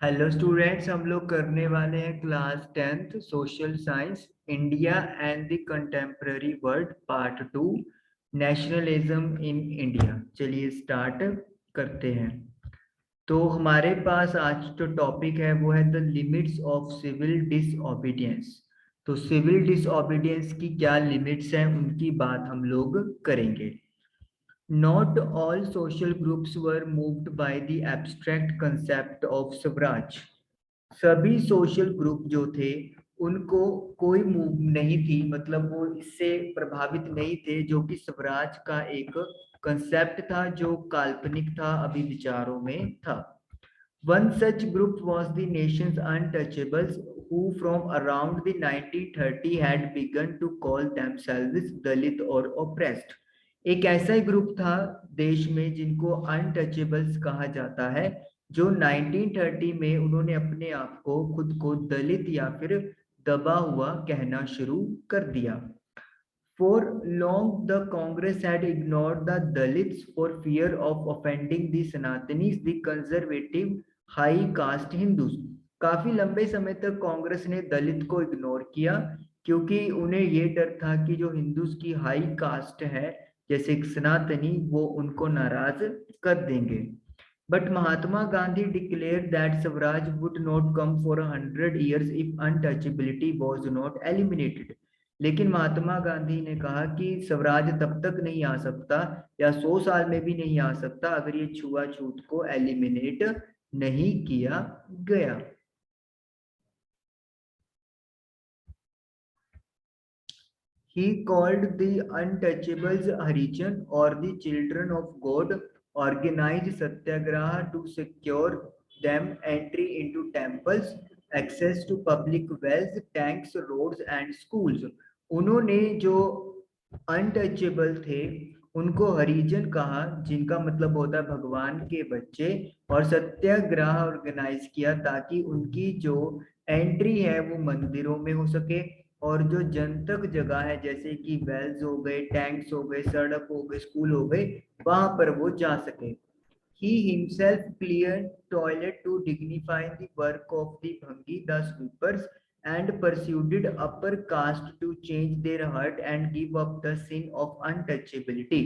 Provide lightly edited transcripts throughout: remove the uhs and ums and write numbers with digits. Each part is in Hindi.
हेलो स्टूडेंट्स, हम लोग करने वाले हैं class 10th social science India and the contemporary world part 2 nationalism in India. चलिए स्टार्ट करते हैं। तो हमारे पास आज जो टॉपिक है वो है the limits of civil disobedience. तो सिविल डिसओबीडियंस की क्या लिमिट्स हैं उनकी बात हम लोग करेंगे। Not all social groups were moved by the abstract concept of Swaraj. सभी सोशल ग्रुप जो थे उनको कोई मूव नहीं थी, मतलब वो इससे प्रभावित नहीं थे जो कि स्वराज का एक कंसेप्ट था जो काल्पनिक था, अभी विचारों में था। One such group was the nation's untouchables, who from around the 1930 had begun to call themselves Dalit or oppressed। एक ऐसा ही ग्रुप था देश में जिनको अनटचेबल्स कहा जाता है, जो 1930 में उन्होंने अपने आप को खुद को दलित या फिर दबा हुआ कहना शुरू कर दिया। For long, the Congress had ignored the Dalits for fear of offending the Sanatanis, the conservative high caste Hindus। काफी लंबे समय तक कांग्रेस ने दलित को इग्नोर किया, क्योंकि उन्हें ये डर था कि जो हिंदूज की हाई कास्ट है जैसे सनातनी, वो उनको नाराज कर देंगे। But Mahatma Gandhi declared that Swaraj would not come for 100 years if untouchability was not eliminated। लेकिन महात्मा गांधी ने कहा कि स्वराज तब तक नहीं आ सकता या 100 साल में भी नहीं आ सकता अगर ये छुआछूत को एलिमिनेट नहीं किया गया। He called the untouchables Harijan or the children of God, organized satyagraha to secure them entry into temples, access to public wells, tanks, roads and schools। उन्होंने जो अनटचेबल थे उनको हरिजन कहा, जिनका मतलब होता है भगवान के बच्चे, और सत्याग्रह ऑर्गेनाइज किया ताकि उनकी जो एंट्री है वो मंदिरों में हो सके, और जो जनतक जगह है जैसे कि वेल्स हो गए, टैंक्स हो गए, सड़क हो गए, स्कूल हो गए, वहां पर वो जा सके। He himself cleared toilet to dignify the work of the Bhangi, the sweepers, and persuaded upper caste to change their heart and give up the sin of untouchability।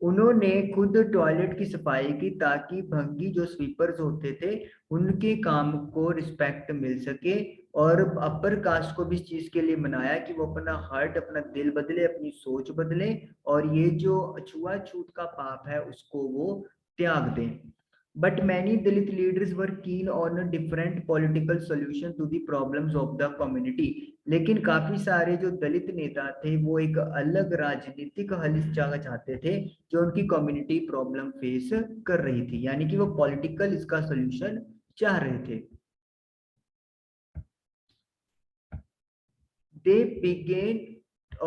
उन्होंने खुद टॉयलेट की सफाई की ताकि भंगी जो स्वीपर्स होते थे उनके काम को रिस्पेक्ट मिल सके, और अपर कास्ट को भी इस चीज के लिए मनाया कि वो अपना हार्ट, अपना दिल बदले, अपनी सोच बदले, और ये जो छुआछूत का पाप है उसको वो त्याग दें। But many Dalit leaders were keen on a different political solution to the problems of the community। लेकिन काफी सारे जो दलित नेता थे वो एक अलग राजनीतिक हल इस जगह चाहते थे जो उनकी कम्युनिटी प्रॉब्लम फेस कर रही थी, यानी कि वो पॉलिटिकल इसका सोल्यूशन चाह रहे थे। They began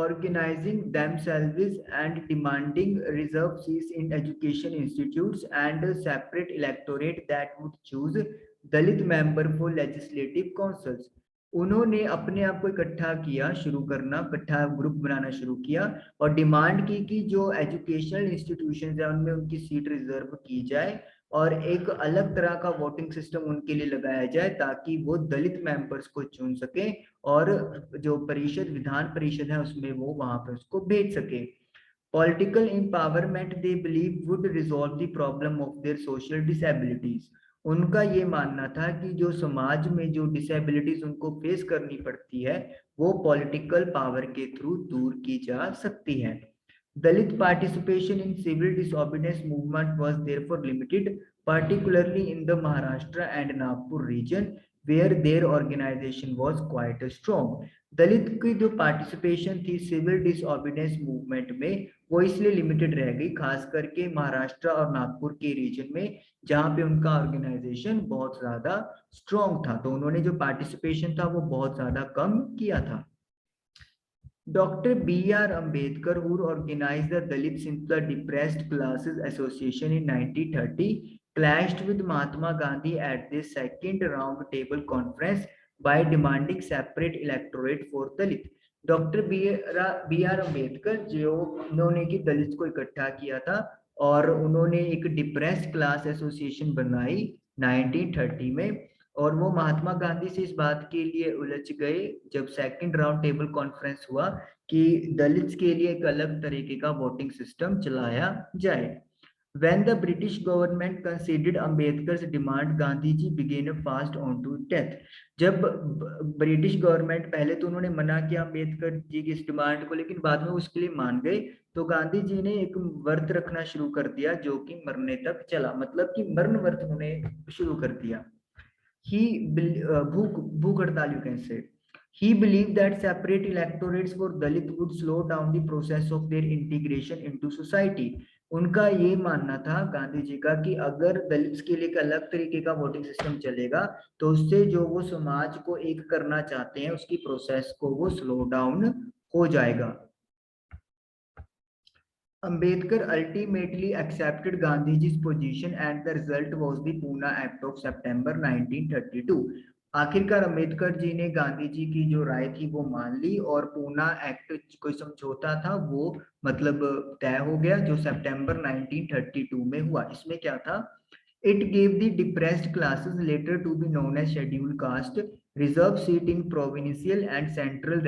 organizing themselves and demanding reserved seats in education institutes and a separate electorate that would choose Dalit member for legislative councils. उन्होंने अपने आप को इकट्ठा किया, शुरू करना, इकट्ठा ग्रुप बनाना शुरू किया, और डिमांड की कि जो एजुकेशनल इंस्टीट्यूशंस है उनमें उनकी सीट रिजर्व की जाए, और एक अलग तरह का वोटिंग सिस्टम उनके लिए लगाया जाए ताकि वो दलित मेंबर्स को चुन सके, और जो परिषद, विधान परिषद है उसमें वो वहां पे उसको भेज सके। Political empowerment they believe would resolve the problem of their social disabilities. उनका ये मानना था कि जो समाज में जो डिसेबिलिटीज उनको फेस करनी पड़ती है वो पॉलिटिकल पावर के थ्रू दूर की जा सकती है। Dalit participation in civil disobedience movement was therefore limited, particularly in the Maharashtra and Nagpur region, where their organization was quite strong। दलित की जो पार्टिसिपेशन थी सिविल डिसऑबिडेंस मूवमेंट में वो इसलिए लिमिटेड रह गई, खास करके महाराष्ट्र और नागपुर के रीजन में, जहां पे उनका ऑर्गेनाइजेशन बहुत ज्यादा स्ट्रॉन्ग था, तो उन्होंने जो पार्टिसिपेशन था वो बहुत ज्यादा कम किया था। Dr. B.R. Ambedkar, who organized the Dalit Simpler Depressed Classes Association in 1930, clashed with Mahatma Gandhi at the second round table conference by demanding separate electorate for Dalit। Doctor B R Ambedkar जो उन्होंने कि दलित को इकट्ठा किया था और उन्होंने एक डिप्रेस्ड क्लास एसोसिएशन बनाई 1930 में, और वो महात्मा गांधी से इस बात के लिए उलझ गए जब सेकंड राउंड टेबल कॉन्फ्रेंस हुआ कि दलित्स के लिए एक अलग तरीके का वोटिंग सिस्टम चलाया जाए। When the British government considered Ambedkar's demand, Gandhi ji began a fast on to death. जब ब्रिटिश गवर्नमेंट, पहले तो उन्होंने मना किया अम्बेडकर जी की इस डिमांड को, लेकिन बाद में उसके लिए मान गए, तो गांधी जी ने एक व्रत रखना शुरू कर दिया जो कि मरने तक चला, मतलब कि मरण व्रत उन्होंने शुरू कर दिया। he भूख हड़ताल you can say. He believed that separate electorates for Dalit would slow down the process of their integration into society. उनका ये मानना था गांधी जी का कि अगर दलित्स के लिए एक अलग तरीके का वोटिंग सिस्टम चलेगा तो उससे जो वो समाज को एक करना चाहते हैं उसकी प्रोसेस को वो स्लो डाउन हो जाएगा। Ambedkar ultimately accepted Gandhiji's position and the result was the Pune Act of September 1932. आखिरकार अम्बेडकर जी ने गांधी जी की जो राय थी वो मान ली और पूना एक्ट कोई समझौता था वो मतलब तय हो गया जो सितंबर 1932 में हुआ। इसमें क्या था? It gave the depressed classes later to be known as scheduled caste reserved seat in provincial and central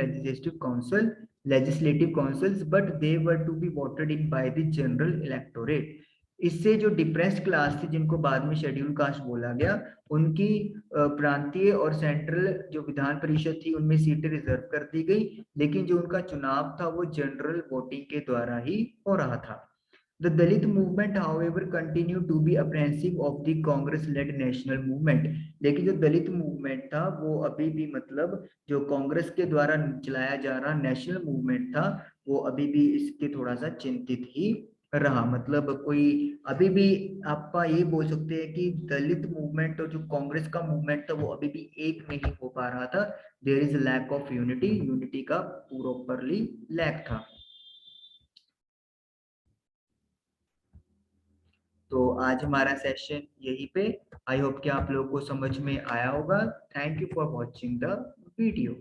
legislative councils, but they were to be voted in by the general electorate. इससे जो डिप्रेस्ड क्लास थी जिनको बाद में शेड्यूल कास्ट बोला गया, उनकी प्रांतीय और सेंट्रल जो विधान परिषद थी उनमें सीटें रिजर्व कर दी गई, लेकिन जो उनका चुनाव था वो जनरल वोटिंग के द्वारा ही हो रहा था। The Dalit movement, however, continued to be apprehensive of the Congress-led national movement. लेकिन जो दलित मूवमेंट था वो अभी भी मतलब जो कांग्रेस के द्वारा चलाया जा रहा नेशनल मूवमेंट था वो अभी भी इसके थोड़ा सा चिंतित ही रहा। मतलब कोई अभी भी आप ये बोल सकते हैं कि दलित मूवमेंट और जो कांग्रेस का मूवमेंट था वो अभी भी एक नहीं हो पा रहा था। There is lack of unity का प्रॉपरली लैक था। तो आज हमारा सेशन यहीं पे, आई होप कि आप लोगों को समझ में आया होगा। Thank you for watching the video.